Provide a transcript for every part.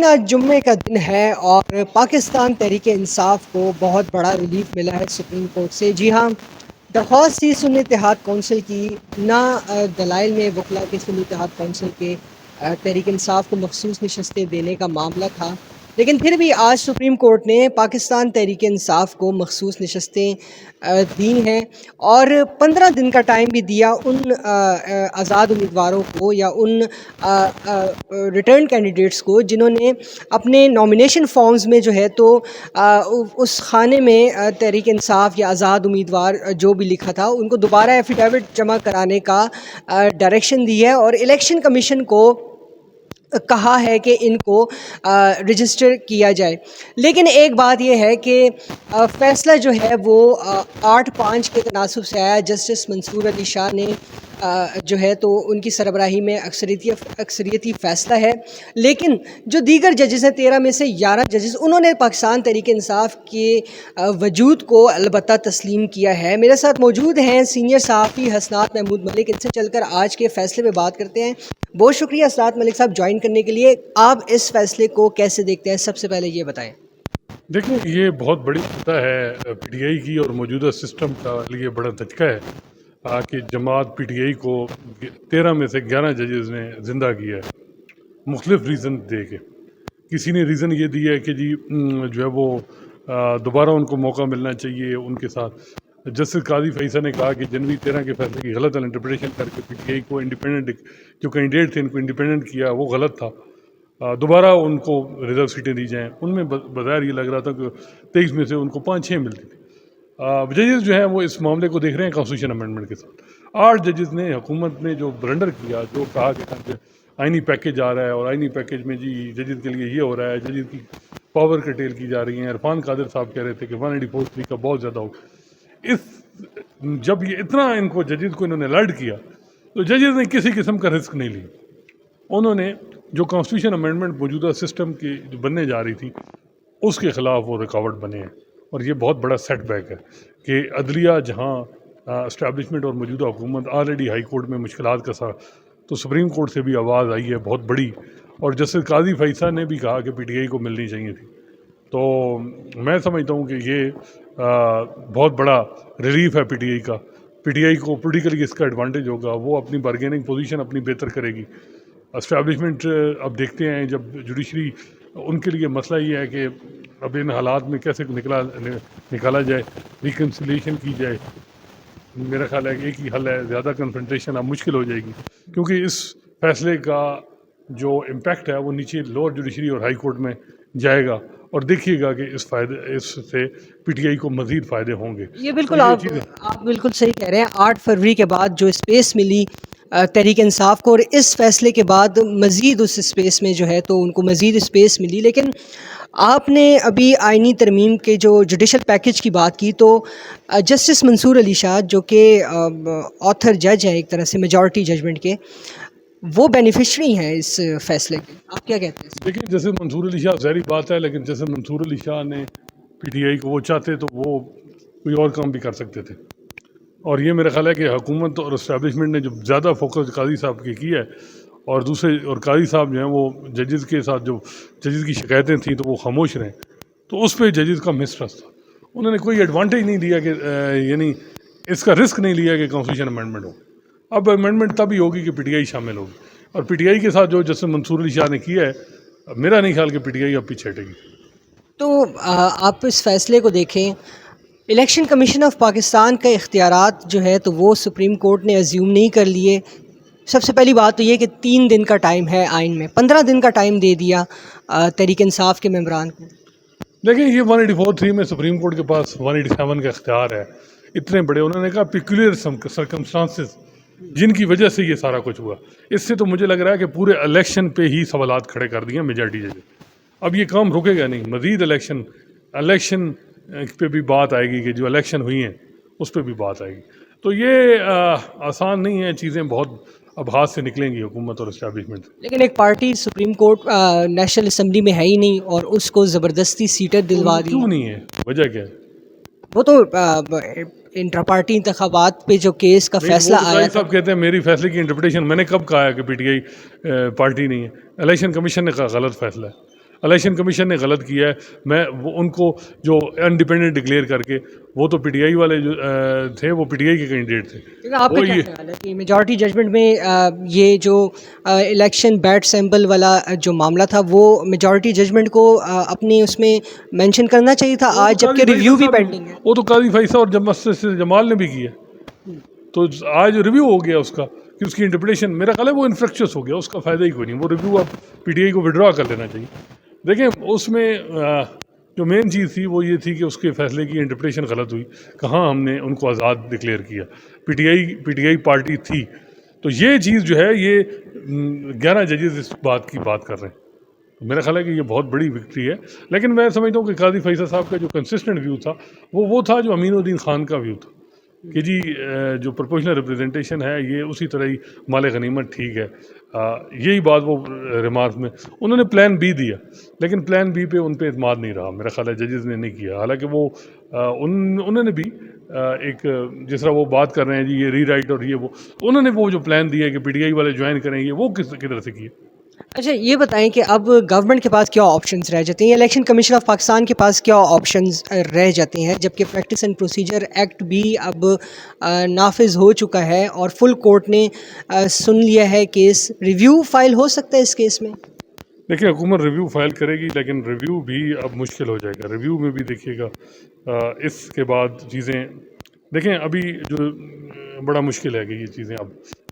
ناظرین، آج جمعے کا دن ہے اور پاکستان تحریک انصاف کو بہت بڑا ریلیف ملا ہے سپریم کورٹ سے۔ جی ہاں، درخواست تھی سنی اتحاد کونسل کی، نہ دلائل میں وکلاء کے سنی اتحاد کونسل کے تحریک انصاف کو مخصوص نشستیں دینے کا معاملہ تھا، لیکن پھر بھی آج سپریم کورٹ نے پاکستان تحریک انصاف کو مخصوص نشستیں دی ہیں اور 15 دن کا ٹائم بھی دیا ان آزاد امیدواروں کو یا ان ریٹرن کینڈیڈیٹس کو جنہوں نے اپنے نامینیشن فارمز میں جو ہے تو اس خانے میں تحریک انصاف یا آزاد امیدوار جو بھی لکھا تھا ان کو دوبارہ ایفیڈیوٹ جمع کرانے کا ڈائریکشن دی ہے اور الیکشن کمیشن کو کہا ہے کہ ان کو رجسٹر کیا جائے۔ لیکن ایک بات یہ ہے کہ فیصلہ جو ہے وہ 8-5 کے تناسب سے آیا۔ جسٹس منصور علی شاہ نے جو ہے تو ان کی سربراہی میں اکثریتی فیصلہ ہے، لیکن جو دیگر ججز ہیں 13 میں سے 11 ججز انہوں نے پاکستان تحریک انصاف کے وجود کو البتہ تسلیم کیا ہے۔ میرے ساتھ موجود ہیں سینئر صحافی حسنات محمود ملک، ان سے چل کر آج کے فیصلے پہ بات کرتے ہیں۔ بہت شکریہ حسنات ملک صاحب جوائن کرنے کے لیے۔ آپ اس فیصلے کو کیسے دیکھتے ہیں، سب سے پہلے یہ بتائیں۔ دیکھیں، یہ بہت بڑی فتح ہے پی ٹی آئی کی اور موجودہ سسٹم کا لیے بڑا دھچکا ہے کہ جماعت پی ٹی آئی کو 13 میں سے 11 ججز نے زندہ کیا ہے، مختلف ریزن دے کے۔ کسی نے ریزن یہ دیا ہے کہ جی جو ہے وہ دوبارہ ان کو موقع ملنا چاہیے ان کے ساتھ۔ جسٹس قاضی فیصل نے کہا کہ جنوری 13 کے فیصلے کی غلط انٹرپریٹیشن کر کے پی ٹی آئی کو انڈیپینڈنٹ جو کینڈیڈیٹ تھے ان کو انڈیپینڈنٹ کیا، وہ غلط تھا۔ دوبارہ ان کو ریزرو سیٹیں دی جائیں۔ ان میں بظاہر یہ لگ رہا تھا کہ 23 میں سے ان کو 5-6 ملتی تھی۔ ججز جو ہیں وہ اس معاملے کو دیکھ رہے ہیں کانسٹیٹیوشن امینڈمنٹ کے ساتھ۔ 8 ججز نے حکومت نے جو بلنڈر کیا، جو کہا کہ آئینی پیکیج آ رہا ہے اور آئینی پیکیج میں جی ججز کے لیے یہ ہو رہا ہے، ججز کی پاور کٹیل کی جا رہی ہیں۔ عرفان قادر صاحب کہہ رہے تھے کہ 184(3) کا بہت زیادہ ہوگا۔ جب یہ اتنا ان کو ججز کو انہوں نے الرٹ کیا تو ججز نے کسی قسم کا رسک نہیں لی۔ انہوں نے جو کانسٹیٹیوشن امینڈمنٹ موجودہ سسٹم کی جو بننے جا رہی تھی اس کے خلاف وہ رکاوٹ بنے ہیں، اور یہ بہت بڑا سیٹ بیک ہے کہ عدلیہ جہاں اسٹیبلشمنٹ اور موجودہ حکومت آلریڈی ہائی کورٹ میں مشکلات کا ساتھ، تو سپریم کورٹ سے بھی آواز آئی ہے بہت بڑی، اور جسٹس قاضی فیصل نے بھی کہا کہ پی ٹی آئی کو ملنی چاہیے تھی۔ تو میں سمجھتا ہوں کہ یہ بہت بڑا ریلیف ہے پی ٹی آئی کا۔ پی ٹی آئی کو پولیٹیکلی اس کا ایڈوانٹیج ہوگا، وہ اپنی بارگیننگ پوزیشن اپنی بہتر کرے گی۔ اسٹیبلشمنٹ اب دیکھتے ہیں جب جوڈیشری، ان کے لیے مسئلہ یہ ہے کہ اب ان حالات میں کیسے نکالا جائے، ریکنسیلیشن کی جائے۔ میرا خیال ہے کہ ایک ہی حل ہے، زیادہ کنفرنٹیشن اب مشکل ہو جائے گی، کیونکہ اس فیصلے کا جو امپیکٹ ہے وہ نیچے لوور جوڈیشری اور ہائی کورٹ میں جائے گا، اور دیکھیے گا کہ اس سے پی ٹی آئی کو مزید فائدے ہوں گے۔ یہ بالکل آپ بالکل صحیح کہہ رہے ہیں۔ 8 فروری کے بعد جو اسپیس ملی تحریک انصاف کو، اور اس فیصلے کے بعد مزید اس اسپیس میں جو ہے تو ان کو مزید اسپیس ملی۔ لیکن آپ نے ابھی آئینی ترمیم کے جو جوڈیشل پیکج کی بات کی، تو جسٹس منصور علی شاہ جو کہ آتھر جج ہیں ایک طرح سے میجورٹی ججمنٹ کے، وہ بینیفیشری ہیں اس فیصلے کے، آپ کیا کہتے ہیں؟ دیکھیں، جیسے منصور علی شاہ ظاہری بات ہے، لیکن جیسے منصور علی شاہ نے پی ٹی آئی کو وہ چاہتے تو وہ کوئی اور کام بھی کر سکتے تھے، اور یہ میرا خیال ہے کہ حکومت اور اسٹیبلشمنٹ نے جو زیادہ فوکس قاضی صاحب کی ہے، اور اور قاضی صاحب جو ہیں وہ ججز کے ساتھ جو ججز کی شکایتیں تھیں تو وہ خاموش رہیں، تو اس پہ ججز کا مسٹرسٹ تھا۔ انہوں نے کوئی ایڈوانٹیج نہیں لیا کہ یعنی اس کا رسک نہیں لیا کہ کانسٹیٹیوشن امینڈمنٹ ہو۔ اب امینڈمنٹ تب ہی ہوگی کہ پی ٹی آئی شامل ہوگی، اور پی ٹی آئی کے ساتھ جو جسٹس منصور علی شاہ نے کیا ہے، میرا نہیں خیال کہ پی ٹی آئی اب پیچھے ہٹے گی۔ تو آپ اس فیصلے کو دیکھیں، الیکشن کمیشن آف پاکستان کا اختیارات جو ہے تو وہ سپریم کورٹ نے ایزیوم نہیں کر لیے۔ سب سے پہلی بات تو یہ کہ 3 دن کا ٹائم ہے آئین میں، 15 دن کا ٹائم دے دیا تحریک انصاف کے ممبران کو۔ لیکن یہ 184(3) میں سپریم کورٹ کے پاس 187 کا اختیار ہے، اتنے بڑے، انہوں نے کہا پیکولیئر سرکمسٹانسز جن کی وجہ سے یہ سارا کچھ ہوا۔ اس سے تو مجھے لگ رہا ہے کہ پورے الیکشن پہ ہی سوالات کھڑے کر دیے میجارٹی جج۔ اب یہ کام رکے گا نہیں، مزید الیکشن پہ بھی بات آئے گی کہ جو الیکشن ہوئی ہیں اس پہ بھی بات آئے گی۔ تو یہ آسان نہیں ہے، چیزیں بہت اب ہاتھ سے نکلیں گی حکومت اور اسٹیبلشمنٹ۔ لیکن ایک party supreme court national assembly میں ہے ہی نہیں، اور اس کو زبردستی سیٹیں دلوا دی۔ کیوں نہیں ہے؟ وجہ کیا ہے؟ وہ تو انٹرا پارٹی انتخابات پہ جو کیس کا فیصلہ آیا تھا، صاحب کہتے ہیں میری فیصلے کی انٹرپریٹیشن، میں نے کب کہا ہے کہ پی ٹی آئی پارٹی نہیں ہے؟ الیکشن کمیشن نے کہا غلط فیصلہ ہے۔ الیکشن کمیشن نے غلط کیا ہے. میں ان کو جو انڈیپینڈنٹ ڈکلیئر کر کے وہ تو پی ٹی آئی والے جو تھے وہ پی ٹی آئی کے کینڈیڈیٹ تھے. آپ کا کیا خیال ہے کہ میجورٹی ججمنٹ میں یہ جو الیکشن بیٹ سیمپل والا جو معاملہ تھا وہ میجورٹی ججمنٹ کو اپنی اس میں مینشن کرنا چاہیے تھا آج جبکہ ریویو بھی پینڈنگ ہے؟ وہ تو قاضی فیصل اور جسٹس جمال نے بھی کیا, تو آج ریویو ہو گیا اس کا کہ اس کی انٹرپریٹیشن میرا خیال ہے وہ انفریکچوس ہو گیا, اس کا فائدہ ہی کوئی نہیں. وہ ریویو اب پی ٹی آئی کو وڈرا کر لینا چاہیے. دیکھیں اس میں جو مین چیز تھی وہ یہ تھی کہ اس کے فیصلے کی انٹرپریٹیشن غلط ہوئی. کہاں ہم نے ان کو آزاد ڈکلیئر کیا, پی ٹی آئی پارٹی تھی. تو یہ چیز جو ہے یہ 11 ججز اس بات کی بات کر رہے ہیں. میرا خیال ہے کہ یہ بہت بڑی وکٹری ہے. لیکن میں سمجھتا ہوں کہ قاضی فیصل صاحب کا جو کنسسٹنٹ ویو تھا وہ تھا جو امین الدین خان کا ویو تھا کہ جی جو پروپورشنل ریپرزنٹیشن ہے یہ اسی طرح ہی مال غنیمت ٹھیک ہے. یہی بات وہ ریمارک میں انہوں نے پلان بی دیا, لیکن پلان بی پہ ان پہ اعتماد نہیں رہا. میرا خیال ہے ججز نے نہیں کیا, حالانکہ وہ انہوں نے بھی ایک جس طرح وہ بات کر رہے ہیں جی یہ ری رائٹ اور یہ وہ انہوں نے وہ جو پلان دیا کہ پی ٹی آئی والے جوائن کریں یہ وہ کدھر سے کیے. اچھا یہ بتائیں کہ اب گورنمنٹ کے پاس کیا آپشنز رہ جاتے ہیں, الیکشن کمیشن آف پاکستان کے پاس کیا آپشنز رہ جاتے ہیں جبکہ پریکٹس اینڈ پروسیجر ایکٹ بھی اب نافذ ہو چکا ہے اور فل کورٹ نے سن لیا ہے کیس, ریویو فائل ہو سکتا ہے اس کیس میں؟ دیکھیں حکومت ریویو فائل کرے گی لیکن ریویو بھی اب مشکل ہو جائے گا. ریویو میں بھی دیکھیے گا اس کے بعد چیزیں دیکھیں ابھی جو بڑا مشکل ہے کہ یہ چیزیں اب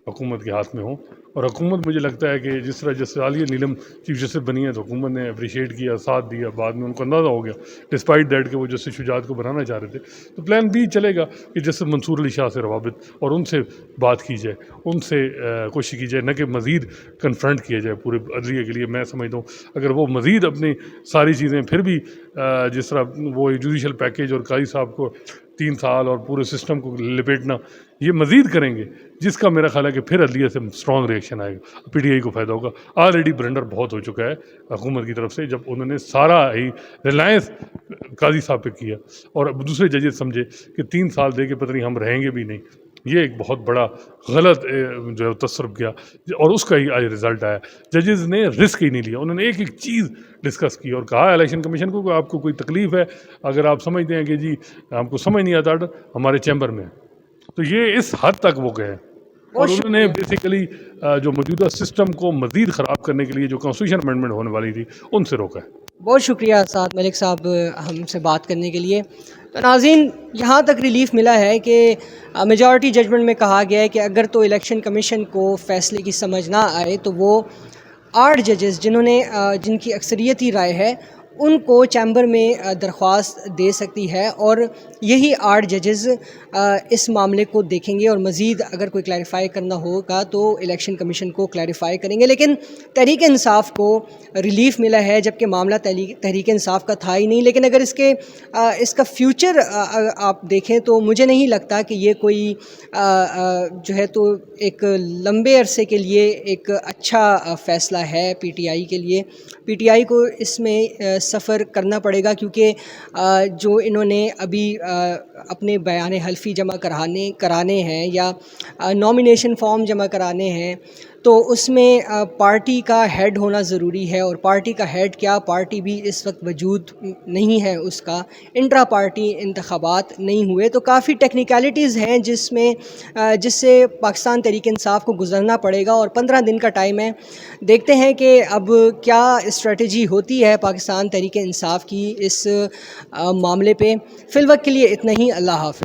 حکومت کے ہاتھ میں ہوں. اور حکومت مجھے لگتا ہے کہ جس طرح جسٹس عالیہ نیلم چیف جسٹس بنی ہے تو حکومت نے اپریشیٹ کیا, ساتھ دیا, بعد میں ان کو اندازہ ہو گیا ڈسپائٹ دیٹ کہ وہ جسٹس شجاعت کو بنانا چاہ رہے تھے. تو پلان بی چلے گا کہ جسٹس منصور علی شاہ سے روابط اور ان سے بات کی جائے, ان سے کوشش کی جائے, نہ کہ مزید کنفرنٹ کیا جائے پورے عدلیہ کے لیے. میں سمجھتا ہوں اگر وہ مزید اپنی ساری چیزیں پھر بھی جس طرح وہ جوڈیشل پیکیج اور قاضی صاحب کو 3 سال اور پورے سسٹم کو لپیٹنا یہ مزید کریں گے, جس کا میرا خیال ہے کہ پھر عدلیہ سے اسٹرانگ ریئیکشن آئے گا, پی ٹی آئی کو فائدہ ہوگا. آلریڈی بلنڈر بہت ہو چکا ہے حکومت کی طرف سے جب انہوں نے سارا ہی ریلائنس قاضی صاحب پہ کیا اور دوسرے ججز سمجھے کہ 3 سال دے کے پتہ نہیں ہم رہیں گے بھی نہیں. یہ ایک بہت بڑا غلط جو ہے تصرف کیا اور اس کا ہی آج رزلٹ آیا. ججز نے رسک ہی نہیں لیا, انہوں نے ایک ایک چیز ڈسکس کی اور کہا الیکشن کمیشن کو کہ آپ کو کوئی تکلیف ہے, اگر آپ سمجھتے ہیں کہ جی ہم کو سمجھ نہیں آتا ہمارے چیمبر میں, تو یہ اس حد تک وہ گئے. اور انہوں نے بیسیکلی جو موجودہ سسٹم کو مزید خراب کرنے کے لیے جو کانسٹیٹیوشن امینڈمنٹ ہونے والی تھی ان سے روکا ہے. بہت شکریہ سعد ملک صاحب ہم سے بات کرنے کے لیے. تو ناظرین یہاں تک ریلیف ملا ہے کہ میجورٹی ججمنٹ میں کہا گیا ہے کہ اگر تو الیکشن کمیشن کو فیصلے کی سمجھ نہ آئے تو وہ 8 ججز جن کی اکثریتی رائے ہے ان کو چیمبر میں درخواست دے سکتی ہے اور یہی 8 ججز اس معاملے کو دیکھیں گے اور مزید اگر کوئی کلیریفائی کرنا ہوگا تو الیکشن کمیشن کو کلیریفائی کریں گے. لیکن تحریک انصاف کو ریلیف ملا ہے جبکہ معاملہ تحریک انصاف کا تھا ہی نہیں. لیکن اگر اس کا فیوچر آپ دیکھیں تو مجھے نہیں لگتا کہ یہ کوئی جو ہے تو ایک لمبے عرصے کے لیے ایک اچھا فیصلہ ہے پی ٹی آئی کے لیے. پی ٹی آئی کو اس میں سفر کرنا پڑے گا کیونکہ جو انہوں نے ابھی اپنے بیان حلفی جمع کرانے ہیں یا نامینیشن فارم جمع کرانے ہیں تو اس میں پارٹی کا ہیڈ ہونا ضروری ہے. اور پارٹی کا ہیڈ کیا, پارٹی بھی اس وقت وجود نہیں ہے, اس کا انٹرا پارٹی انتخابات نہیں ہوئے. تو کافی ٹیکنیکلٹیز ہیں جس سے پاکستان تحریک انصاف کو گزرنا پڑے گا اور 15 دن کا ٹائم ہے. دیکھتے ہیں کہ اب کیا اسٹریٹجی ہوتی ہے پاکستان تحریک انصاف کی اس معاملے پہ. فی الوقت کے لیے اتنا ہی. اللہ حافظ.